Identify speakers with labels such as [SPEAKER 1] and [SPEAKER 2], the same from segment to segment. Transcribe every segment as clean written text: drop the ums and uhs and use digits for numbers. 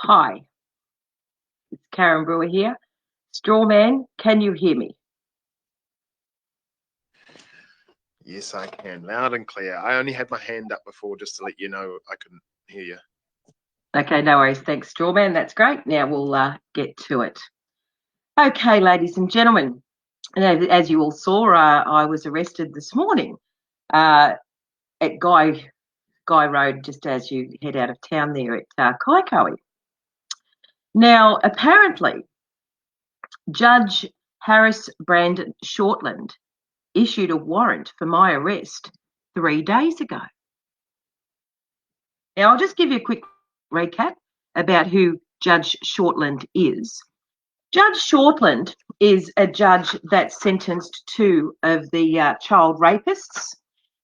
[SPEAKER 1] Hi, it's Karen Brewer here. Strawman, can you hear me?
[SPEAKER 2] Yes, I can. Loud and clear. I only had my hand up before just to let you know I couldn't hear you.
[SPEAKER 1] Okay, no worries. Thanks, Strawman. That's great. Now we'll get to it. Okay, ladies and gentlemen, as you all saw, I was arrested this morning at Guy Road, just as you head out of town there at Kaikoui. Now, apparently, Judge Brandt Shortland issued a warrant for my arrest 3 days ago. Now, I'll just give you a quick recap about who Judge Shortland is. Judge Shortland is a judge that sentenced two of the child rapists.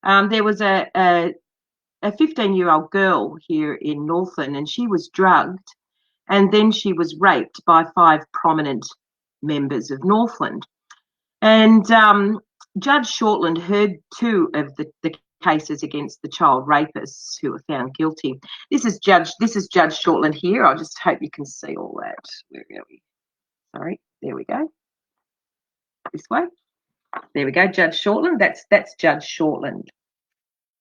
[SPEAKER 1] There was a 15-year-old girl here in Northland, and she was drugged, and then she was raped by 5 prominent members of Northland. And Judge Shortland heard 2 of the cases against the child rapists who were found guilty. This is Judge Shortland here. I just hope you can see all that. Where are we? Sorry, there we go. This way. There we go, Judge Shortland. That's Judge Shortland.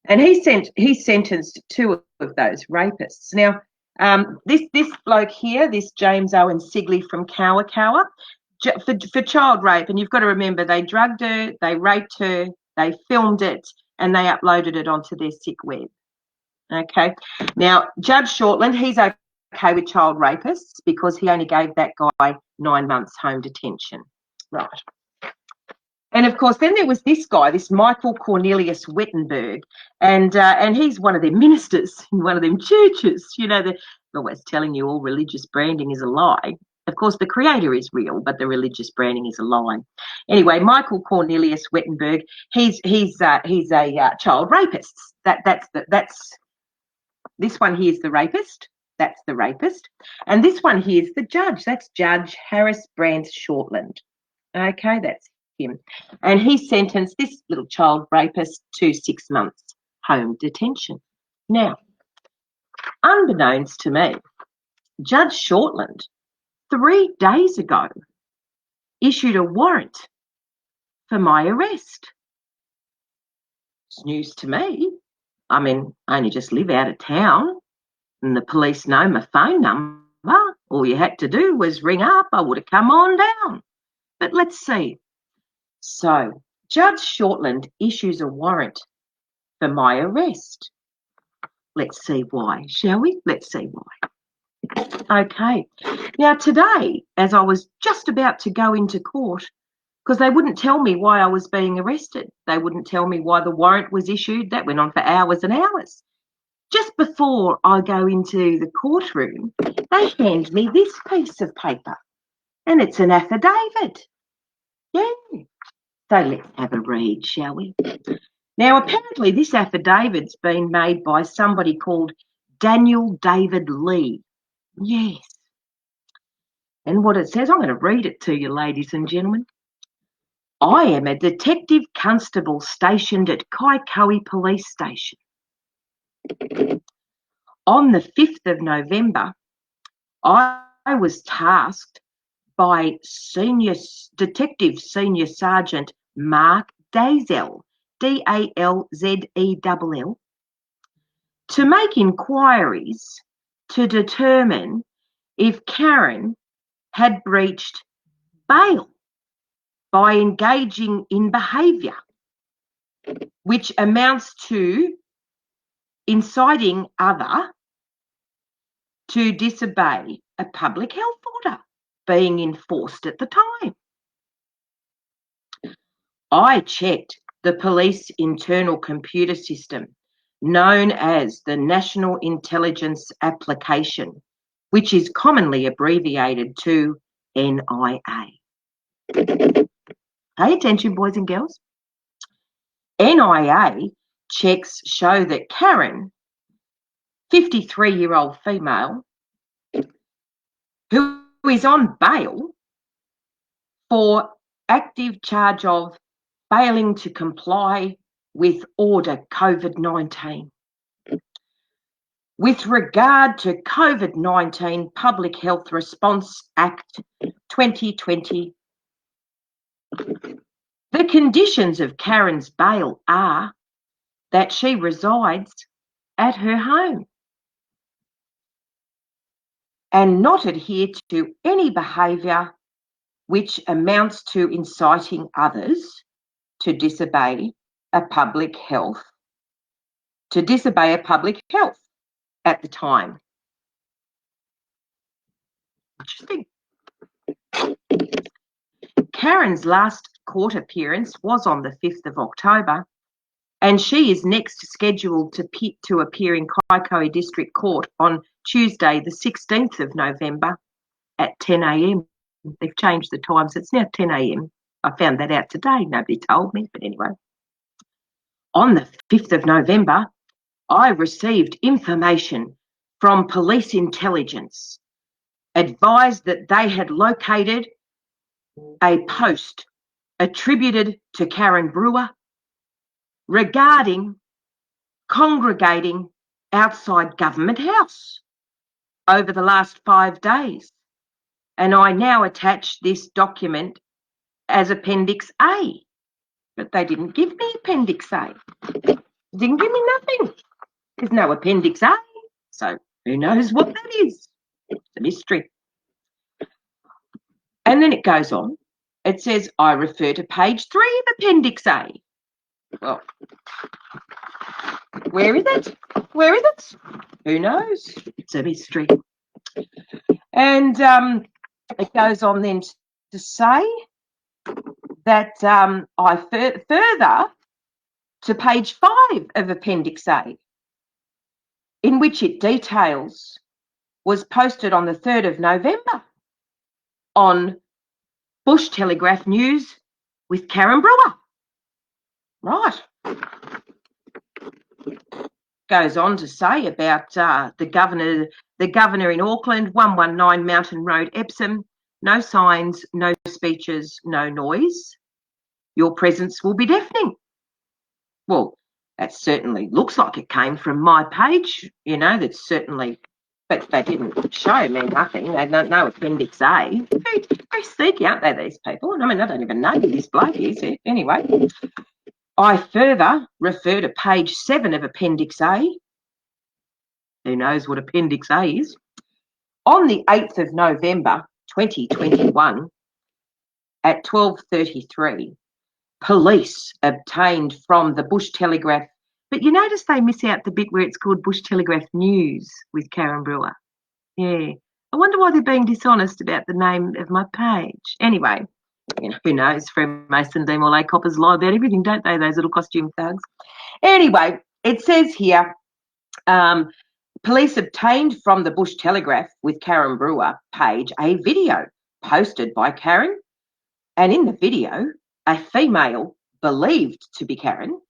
[SPEAKER 1] And he sentenced 2 of those rapists. Now, this bloke here, this James Owen Sigley from Kawakawa, for child rape, and you've got to remember, they drugged her, they raped her, they filmed it, and they uploaded it onto their sick web. Okay. Now, Judge Shortland, he's okay with child rapists because he only gave that guy 9 months home detention. Right. And of course, then there was this guy, this Michael Cornelius Wettenberg, and he's one of their ministers in one of them churches. You know, they're always telling you all religious branding is a lie. Of course, the creator is real, but the religious branding is a lie. Anyway, Michael Cornelius Wettenberg, he's a child rapist. That's this one here is the rapist. That's the rapist, and this one here is the judge. That's Judge Brandt Shortland. Okay, that's him, and he sentenced this little child rapist to 6 months home detention. Now, unbeknownst to me, Judge Shortland 3 days ago issued a warrant for my arrest. It's news to me. I mean, I only just live out of town and the police know my phone number. All you had to do was ring up. I would have come on down. But let's see. So, Judge Shortland issues a warrant for my arrest. Let's see why, shall we? Let's see why. Okay. Now, today, as I was just about to go into court, because they wouldn't tell me why I was being arrested. They wouldn't tell me why the warrant was issued. That went on for hours and hours. Just before I go into the courtroom, they hand me this piece of paper, and it's an affidavit. Yeah. So let's have a read, shall we? Now, apparently this affidavit's been made by somebody called Daniel David Lee. Yes. And what it says, I'm going to read it to you, ladies and gentlemen. I am a detective constable stationed at Kaikoui Police Station. On the 5th of November, I was tasked by Detective Senior Sergeant Mark Dalzell, Dalzell, to make inquiries to determine if Karen had breached bail by engaging in behaviour which amounts to inciting other to disobey a public health order being enforced at the time. I checked the police internal computer system known as the National Intelligence Application, which is commonly abbreviated to NIA. Pay attention, boys and girls. NIA checks show that Karen, 53-year-old female, who is on bail for active charge of failing to comply with order COVID-19. with regard to COVID-19 Public Health Response Act 2020, the conditions of Karen's bail are that she resides at her home and not adhere to any behaviour which amounts to inciting others to disobey a public health at the time. Interesting. Karen's last court appearance was on the 5th of October, and she is next scheduled to appear in Kaikoura District Court on Tuesday, the 16th of November at 10 a.m. They've changed the times. It's now 10 a.m. I found that out today. Nobody told me, but anyway. On the 5th of November, I received information from police intelligence, advised that they had located a post attributed to Karen Brewer regarding congregating outside Government House over the last 5 days. And I now attach this document as Appendix A. But they didn't give me Appendix A. Didn't give me nothing. There's no Appendix A. So who knows what that is? It's a mystery. And then it goes on. It says, I refer to page 3 of Appendix A. Well, where is it? Where is it? Who knows? It's a mystery. And it goes on then to say that I further to page 5 of Appendix A, in which it details, was posted on the 3rd of November on Bush Telegraph News with Karen Brewer. Right. Goes on to say about the governor in Auckland, 119 Mountain Road, Epsom. No signs, no speeches, no noise. Your presence will be deafening. Well, that certainly looks like it came from my page, that's certainly, but they didn't show me nothing. They don't know Appendix A. Very sneaky, aren't they, these people? I mean, I don't even know who this bloke is. Anyway, I further refer to page 7 of Appendix A. Who knows what Appendix A is? On the 8th of November, 2021, at 12:33, police obtained from the Bush Telegraph, but you notice they miss out the bit where it's called Bush Telegraph News with Karen Brewer. Yeah. I wonder why they're being dishonest about the name of my page. Anyway, who knows? Freemason, Demolay, coppers lie about everything, don't they, those little costume thugs? Anyway, it says here, police obtained from the Bush Telegraph with Karen Brewer page a video posted by Karen, and in the video, a female believed to be Karen.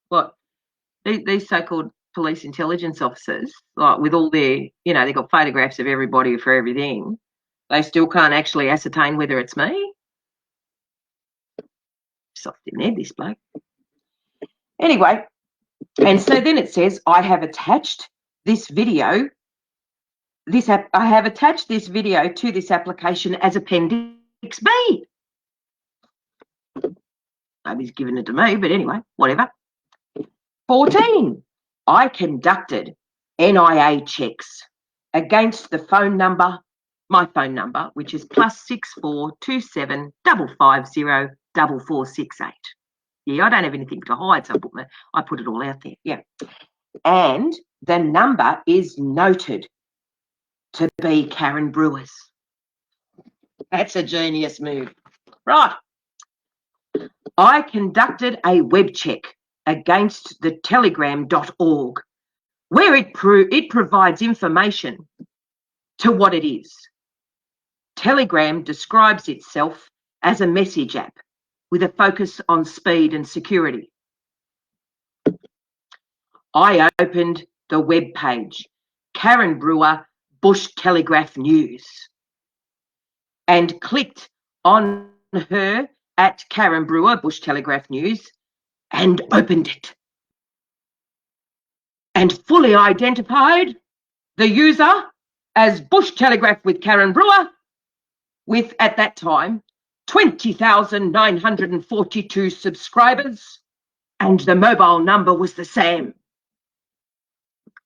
[SPEAKER 1] What? These so-called police intelligence officers, like with all their, they've got photographs of everybody for everything, they still can't actually ascertain whether it's me. Soft in there, this bloke. Anyway, and so then it says, I have attached this video. I have attached this video to this application as Appendix B. Nobody's given it to me, but anyway, whatever. 14. I conducted NIA checks against the phone number, my phone number, which is +64 27 550 4468. Yeah, I don't have anything to hide, so I put it all out there. Yeah. And the number is noted to be Karen Brewer's. That's a genius move. Right. I conducted a web check against the telegram.org, where it provides information to what it is. Telegram describes itself as a message app with a focus on speed and security. I opened the web page, Karen Brewer, Bush Telegraph News, and clicked on her at Karen Brewer, Bush Telegraph News, and opened it. and fully identified the user as Bush Telegraph with Karen Brewer, with, at that time, 20,942 subscribers, and the mobile number was the same.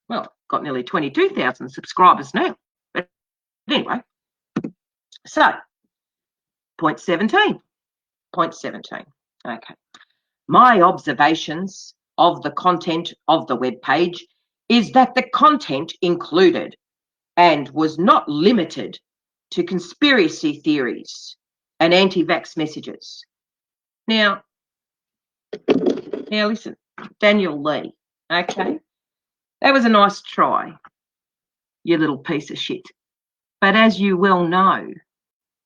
[SPEAKER 1] Well, got nearly 22,000 subscribers now. But anyway, so point 17. Okay. My observations of the content of the web page is that the content included and was not limited to conspiracy theories and anti-vax messages. Now listen, Daniel Lee, okay, that was a nice try, you little piece of shit. But as you well know,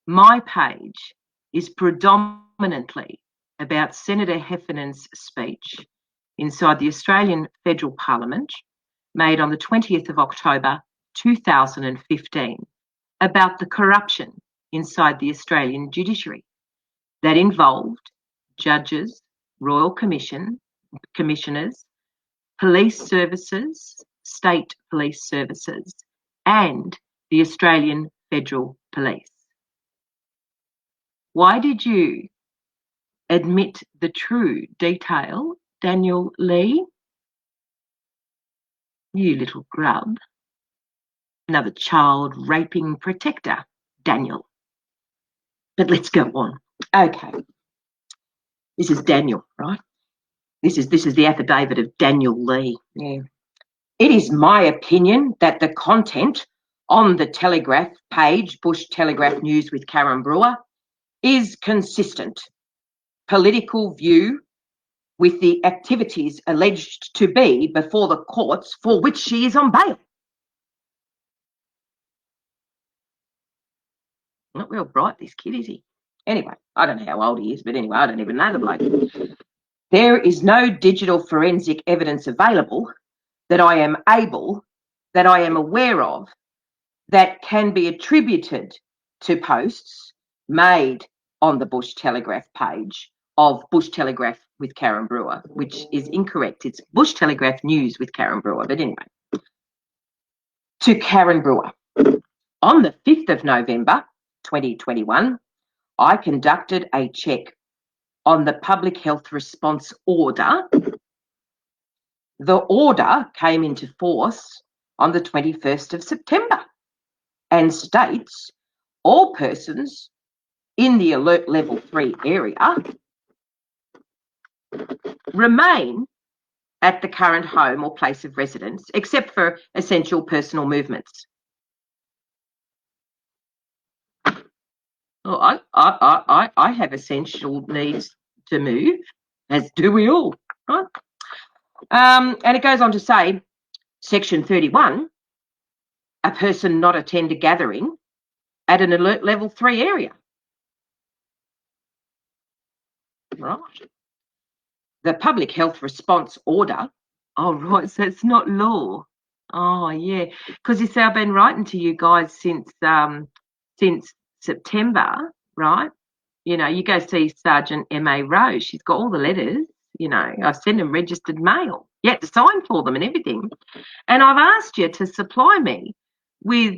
[SPEAKER 1] my page is predominantly about Senator Heffernan's speech inside the Australian Federal Parliament made on the 20th of October 2015 about the corruption inside the Australian judiciary that involved judges, royal commissioners, police services, state police services, and the Australian Federal Police. Why did you admit the true detail, Daniel Lee? You little grub. Another child raping protector, Daniel. But let's go on. Okay. This is Daniel, right? This is the affidavit of Daniel Lee. Yeah. It is my opinion that the content on the Telegraph page, Bush Telegraph News with Karen Brewer, is consistent political view with the activities alleged to be before the courts for which she is on bail. Not real bright, this kid, is he? Anyway, I don't know how old he is, but anyway, I don't even know the bloke. There is no digital forensic evidence available that I am aware of, that can be attributed to posts made on the Bush Telegraph page of Bush Telegraph with Karen Brewer, which is incorrect. It's Bush Telegraph News with Karen Brewer. But anyway, to Karen Brewer. On the 5th of November 2021, I conducted a check on the public health response order. The order came into force on the 21st of September and states all persons in the alert level 3 area remain at the current home or place of residence, except for essential personal movements. Well, I have essential needs to move, as do we all, right? And it goes on to say, Section 31, a person not attend a gathering at an alert level 3 area. Right. The public health response order. Oh, right, so it's not law. Oh, yeah, because you see, I've been writing to you guys since September, right? You know, you go see Sergeant M.A. Rose. She's got all the letters, you know. I've sent them registered mail. You had to sign for them and everything. And I've asked you to supply me with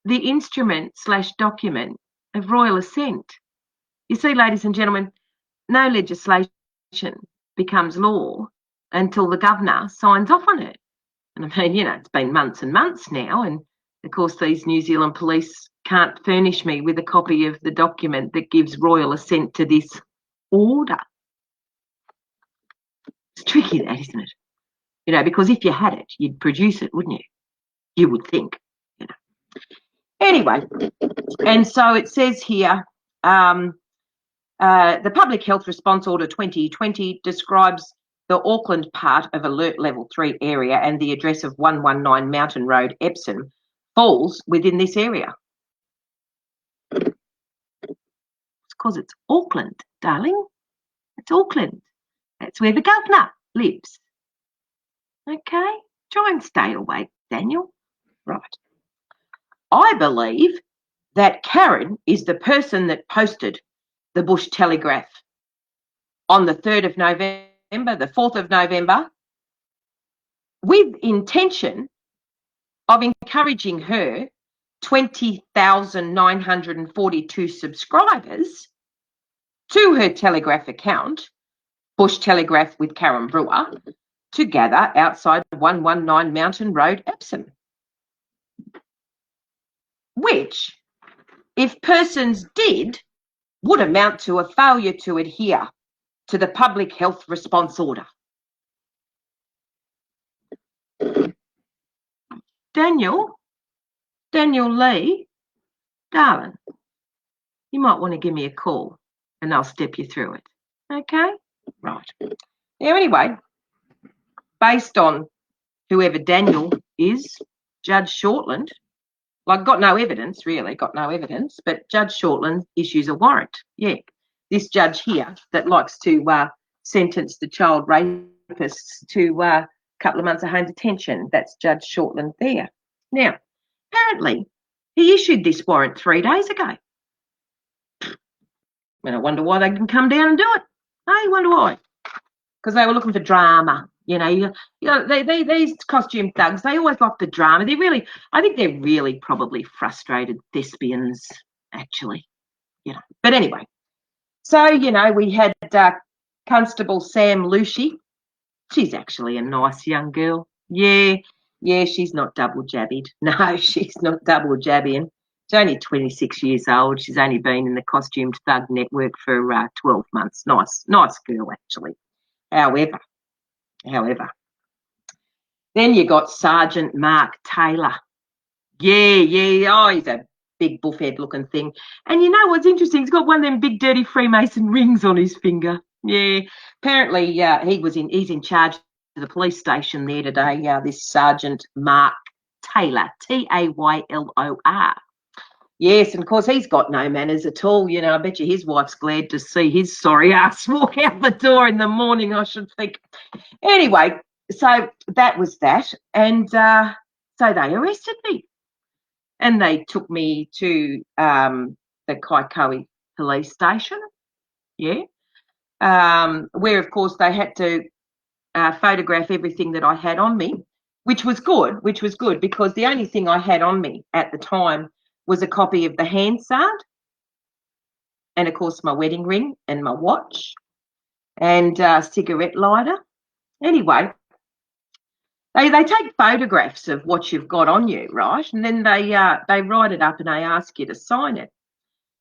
[SPEAKER 1] the instrument/document of royal assent. You see, ladies and gentlemen, no legislation becomes law until the governor signs off on it. And I mean, you know, it's been months and months now, and of course these New Zealand police can't furnish me with a copy of the document that gives royal assent to this order. It's tricky, that, isn't it? You know, because if you had it, you'd produce it, wouldn't you? You would think, you know. Anyway, and so it says here, the Public Health Response Order 2020 describes the Auckland part of Alert Level 3 area, and the address of 119 Mountain Road, Epsom, falls within this area. It's because it's Auckland, darling. It's Auckland. That's where the governor lives. Okay? Try and stay awake, Daniel. Right. I believe that Karen is the person that posted the Bush Telegraph on the 3rd of November, the 4th of November, with intention of encouraging her 20,942 subscribers to her Telegraph account, Bush Telegraph with Karen Brewer, to gather outside 119 Mountain Road, Epsom, which, if persons did, would amount to a failure to adhere to the public health response order. Daniel Lee, darling, you might want to give me a call and I'll step you through it. Okay? Right. Now, anyway, based on whoever Daniel is, Judge Shortland, like, got no evidence, but Judge Shortland issues a warrant. Yeah. This judge here that likes to sentence the child rapists to a couple of months of home detention, that's Judge Shortland there. Now, apparently, he issued this warrant 3 days ago. And I wonder why they didn't come down and do it. I wonder why. Because they were looking for drama. These costume thugs, they always like the drama. I think they're really probably frustrated thespians, actually. But anyway, so, we had Constable Sam Lucy. She's actually a nice young girl. Yeah, she's not double jabbied. No, she's not double jabbing. She's only 26 years old. She's only been in the costumed thug network for 12 months. Nice girl, actually. However, then you got Sergeant Mark Taylor. Yeah. Oh, he's a big buffhead looking thing. And you know what's interesting? He's got one of them big dirty Freemason rings on his finger. Yeah. Apparently, he's in charge of the police station there today. This Sergeant Mark Taylor, Taylor. Yes, and of course he's got no manners at all. I bet you his wife's glad to see his sorry ass walk out the door in the morning, I should think. Anyway, so that was that. And so they arrested me. And they took me to the Kaikoui police station. Yeah. Where, of course, they had to photograph everything that I had on me, which was good because the only thing I had on me at the time was a copy of the Hansard and, of course, my wedding ring and my watch and a cigarette lighter. Anyway, they take photographs of what you've got on you, right? And then they write it up and they ask you to sign it.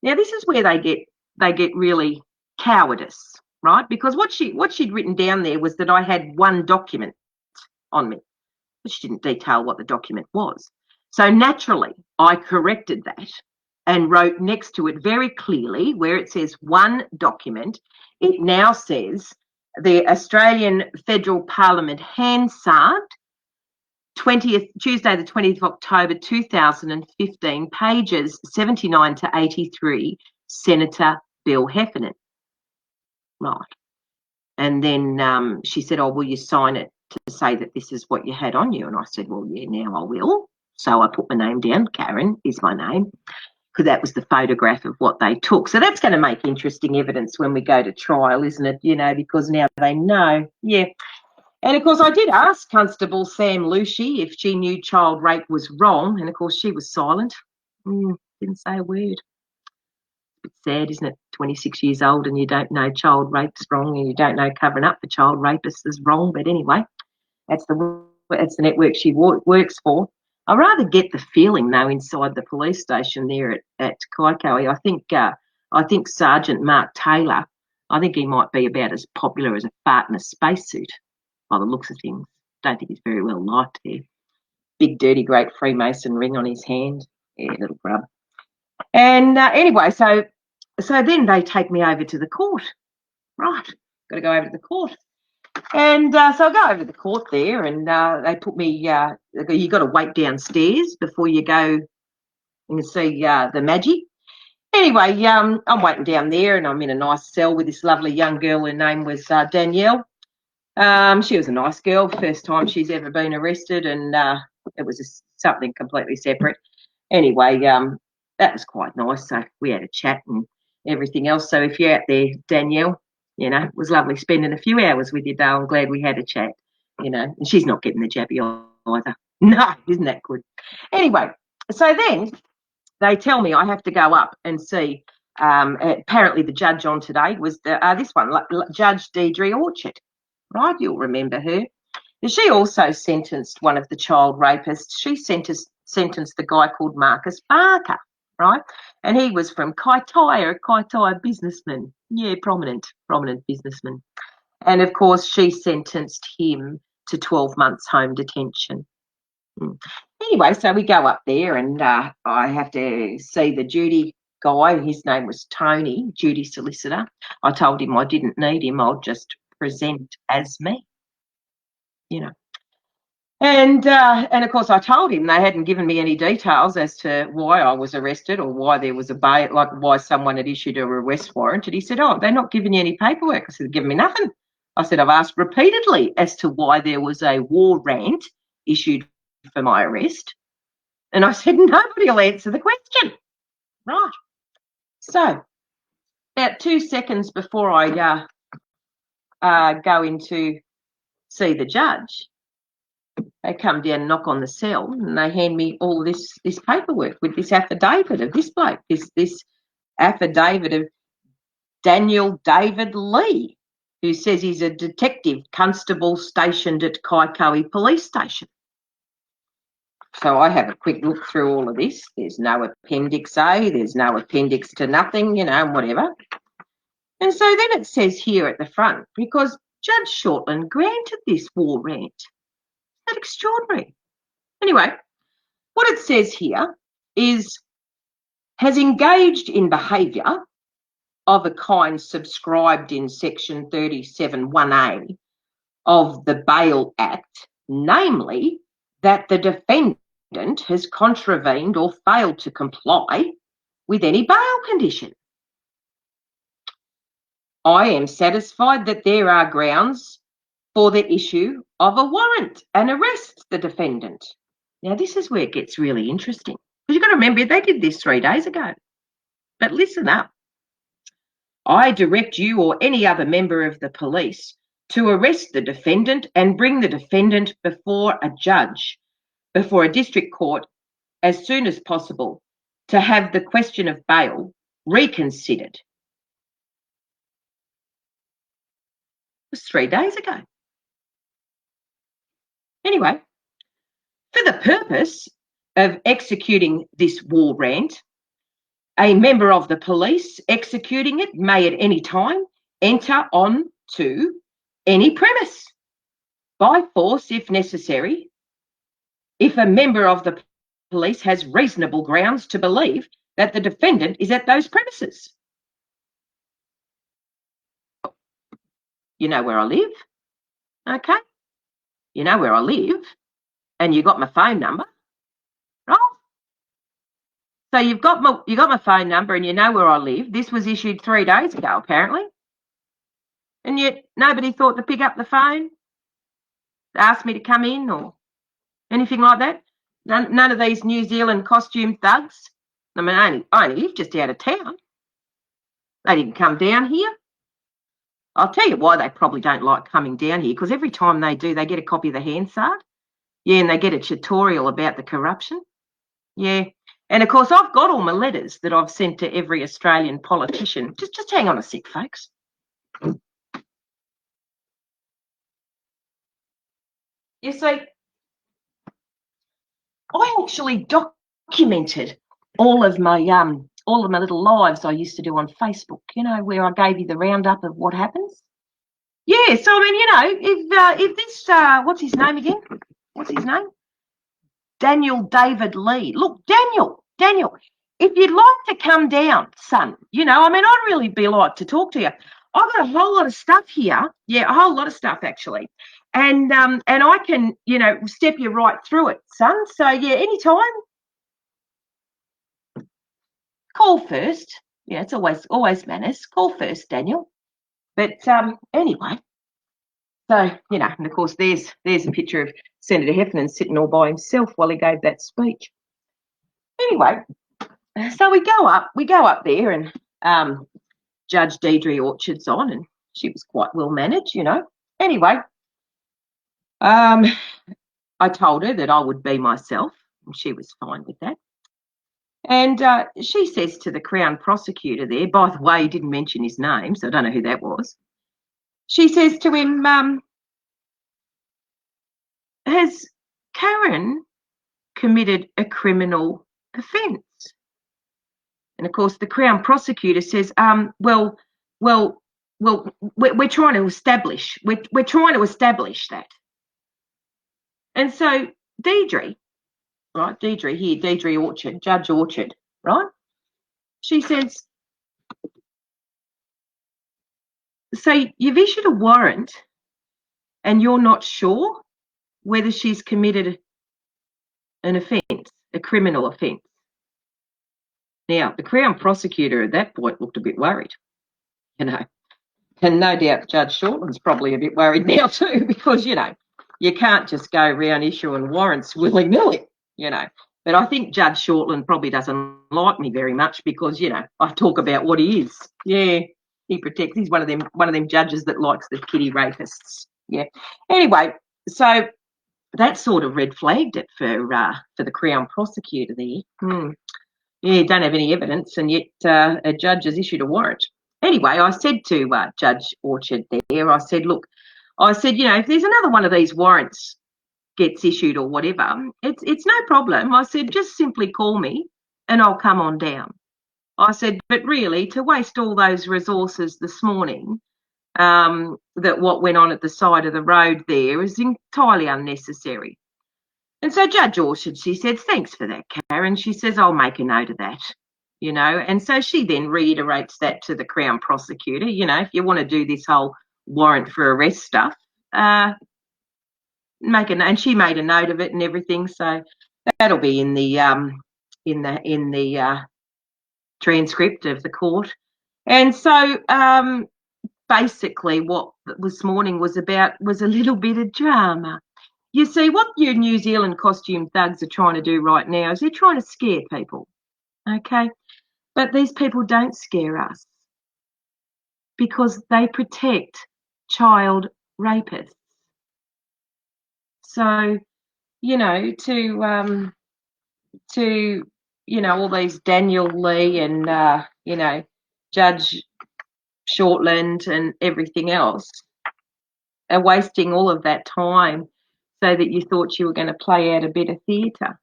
[SPEAKER 1] Now, this is where they get really cowardice, right? Because what she'd written down there was that I had one document on me, but she didn't detail what the document was. So naturally, I corrected that and wrote next to it very clearly where it says one document, it now says the Australian Federal Parliament Hansard, Tuesday the 20th of October 2015, pages 79 to 83, Senator Bill Heffernan. Right. And then she said, oh, will you sign it to say that this is what you had on you? And I said, well, yeah, now I will. So I put my name down. Karen is my name, because that was the photograph of what they took. So that's going to make interesting evidence when we go to trial, isn't it? Because now they know. Yeah. And, of course, I did ask Constable Sam Lucy if she knew child rape was wrong. And, of course, she was silent. Didn't say a word. It's sad, isn't it? 26 years old and you don't know child rape's wrong and you don't know covering up for child rapists is wrong. But anyway, that's the network she works for. I rather get the feeling, though, inside the police station there at Kaikoui, I think Sergeant Mark Taylor, I think he might be about as popular as a fart in a spacesuit by the looks of things. Don't think he's very well liked there. Big, dirty, great Freemason ring on his hand. Yeah, little grub. And anyway, so then they take me over to the court. Right, got to go over to the court. And so I go over to the court there and they put me, you got to wait downstairs before you go and see the Maggie. Anyway, I'm waiting down there and I'm in a nice cell with this lovely young girl. Her name was Danielle. She was a nice girl, first time she's ever been arrested, and it was something completely separate. Anyway, that was quite nice. So we had a chat and everything else. So if you're out there, Danielle, it was lovely spending a few hours with you, though. I'm glad we had a chat. you know, and she's not getting the jabby either. No, isn't that good? Anyway, so then they tell me I have to go up and see. Apparently, the judge on today was this one, Judge Deirdre Orchard, right? You'll remember her. And she also sentenced one of the child rapists. She sentenced the guy called Marcus Barker, right? And he was from Kaitaia businessman. Yeah, prominent businessman. And of course, she sentenced him to 12 months home detention. Anyway, so we go up there and I have to see the duty guy. His name was Tony, duty solicitor. I told him I didn't need him. I'll just present as me, you know. And of course, I told him they hadn't given me any details as to why I was arrested or why there was a bail, like why someone had issued a arrest warrant. And he said, "Oh, they're not giving you any paperwork." I said, "They've given me nothing." I said, "I've asked repeatedly as to why there was a warrant issued for my arrest." And I said, "Nobody will answer the question." Right. So about 2 seconds before I go in to see the judge, they come down and knock on the cell and they hand me all this paperwork with this affidavit of this bloke, this affidavit of Daniel David Lee, who says he's a detective constable stationed at Kaikoui Police Station. So I have a quick look through all of this. There's no Appendix A, there's no appendix to nothing, you know, whatever. And so then it says here at the front, because Judge Shortland granted this warrant. Isn't that extraordinary? Anyway, what it says here is, has engaged in behaviour of a kind subscribed in section 37(1)(a) of the Bail Act, namely that the defendant has contravened or failed to comply with any bail condition. I am satisfied that there are grounds for the issue of a warrant and arrest the defendant. Now, this is where it gets really interesting, because you've got to remember they did this 3 days ago. But listen up. I direct you or any other member of the police to arrest the defendant and bring the defendant before a judge, before a district court, as soon as possible, to have the question of bail reconsidered. It was 3 days ago. Anyway, for the purpose of executing this warrant, a member of the police executing it may at any time enter on to any premise by force if necessary, if a member of the police has reasonable grounds to believe that the defendant is at those premises. You know where I live, okay? You know where I live, and you got my phone number, right? So you got my phone number and you know where I live. This was issued 3 days ago, apparently. And yet nobody thought to pick up the phone, to ask me to come in or anything like that. None of these New Zealand costume thugs. I mean, I only live just out of town. They didn't come down here. I'll tell you why they probably don't like coming down here, because every time they do, they get a copy of the Hansard. Yeah, and they get a tutorial about the corruption. Yeah. And of course, I've got all my letters that I've sent to every Australian politician. Just hang on a sec, folks. You see, I actually documented all of my little lives I used to do on Facebook, you know, where I gave you the roundup of what happens. Yeah, so I mean, you know, if this what's his name again? What's his name? Daniel David Lee. Look, Daniel, if you'd like to come down, son, you know, I mean, I'd really be like to talk to you. I've got a whole lot of stuff here. Yeah, a whole lot of stuff actually. And I can, you know, step you right through it, son. So yeah, anytime. Call first. Yeah, it's always manners. Call first, Daniel. But anyway, so you know, and of course there's a picture of Senator Heffernan sitting all by himself while he gave that speech. Anyway, so we go up there, and Judge Deirdre Orchard's on, and she was quite well managed, you know. Anyway, I told her that I would be myself, and she was fine with that. And she says to the Crown prosecutor there, by the way, he didn't mention his name, so I don't know who that was. She says to him, has Karen committed a criminal offence? And of course, the Crown prosecutor says, well, we're trying to establish, we're trying to establish that. And so Deidre, right, Deidre Orchard, Judge Orchard, right? She says, so you've issued a warrant and you're not sure whether she's committed an offence, a criminal offence. Now, the Crown prosecutor at that point looked a bit worried, you know, and no doubt Judge Shortland's probably a bit worried now too, because, you know, you can't just go around issuing warrants willy-nilly, you know. But I think Judge Shortland probably doesn't like me very much because, you know, I talk about what he is. Yeah, he's one of them judges that likes the kiddie rapists. Yeah. Anyway, so that sort of red flagged it for the Crown prosecutor there. Yeah, don't have any evidence, and yet a judge has issued a warrant. Anyway, I said to Judge Orchard there, I said, look, you know, if there's another one of these warrants gets issued or whatever, it's no problem. I said, just simply call me and I'll come on down. I said, but really, to waste all those resources this morning, that what went on at the side of the road there is entirely unnecessary. And so Judge Orchard, she said, thanks for that, Karen. She says, I'll make a note of that, you know. And so she then reiterates that to the Crown prosecutor, you know, if you want to do this whole warrant for arrest stuff, and she made a note of it and everything. So that'll be in the transcript of the court. And so basically what this morning was about was a little bit of drama. You see, what your New Zealand costume thugs are trying to do right now is they're trying to scare people, okay? But these people don't scare us because they protect child rapists. So, you know, to you know, all these Daniel Lee and you know, Judge Shortland and everything else are wasting all of that time so that you thought you were going to play out a bit of theatre.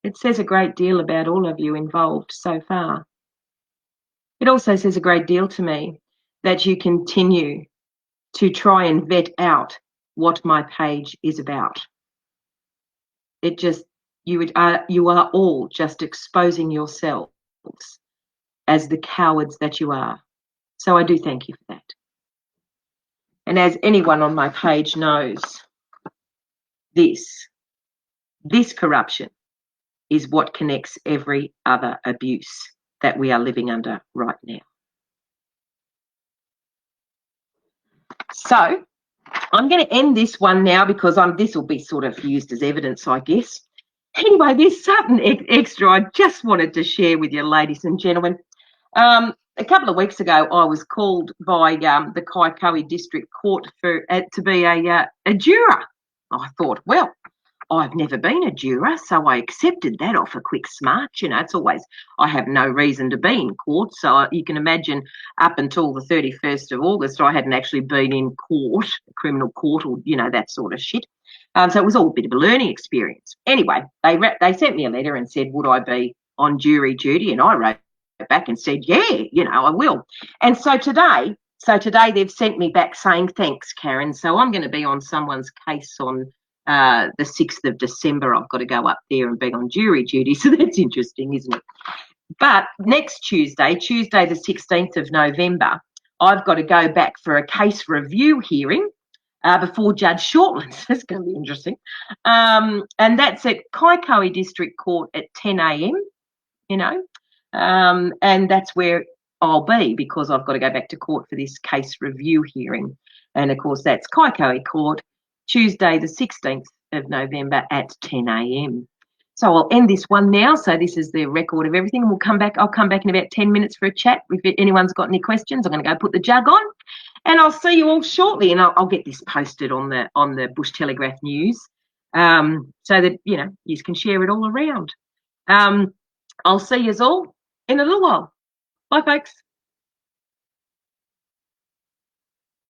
[SPEAKER 1] It says a great deal about all of you involved so far. It also says a great deal to me that you continue to try and vet out what my page is about. It just, you are all just exposing yourselves as the cowards that you are. So I do thank you for that. And as anyone on my page knows, this corruption is what connects every other abuse that we are living under right now. So I'm going to end this one now because this will be sort of used as evidence, I guess. Anyway, there's something extra I just wanted to share with you, ladies and gentlemen. A couple of weeks ago, I was called by the Kaikoui District Court to be a juror. I thought, well, I've never been a juror, so I accepted that off a quick smart. You know, it's always, I have no reason to be in court. So you can imagine up until the 31st of August, I hadn't actually been in court, criminal court or, you know, that sort of shit. So it was all a bit of a learning experience. Anyway, they sent me a letter and said, would I be on jury duty? And I wrote back and said, yeah, you know, I will. And so today they've sent me back saying, thanks, Karen. So I'm going to be on someone's case on the 6th of December. I've got to go up there and be on jury duty. So that's interesting, isn't it? But next Tuesday the 16th of November, I've got to go back for a case review hearing before Judge Shortland. That's going to be interesting. And that's at Kaikoui District Court at 10 a.m, you know. And that's where I'll be because I've got to go back to court for this case review hearing. And of course, that's Kaikoui Court, Tuesday, the 16th of November at 10 a.m. So I'll end this one now. So this is the record of everything. I'll come back in about 10 minutes for a chat. If anyone's got any questions, I'm going to go put the jug on And I'll see you all shortly, and I'll get this posted on the Bush Telegraph News, so that you can share it all around. I'll see you all in a little while. Bye, folks.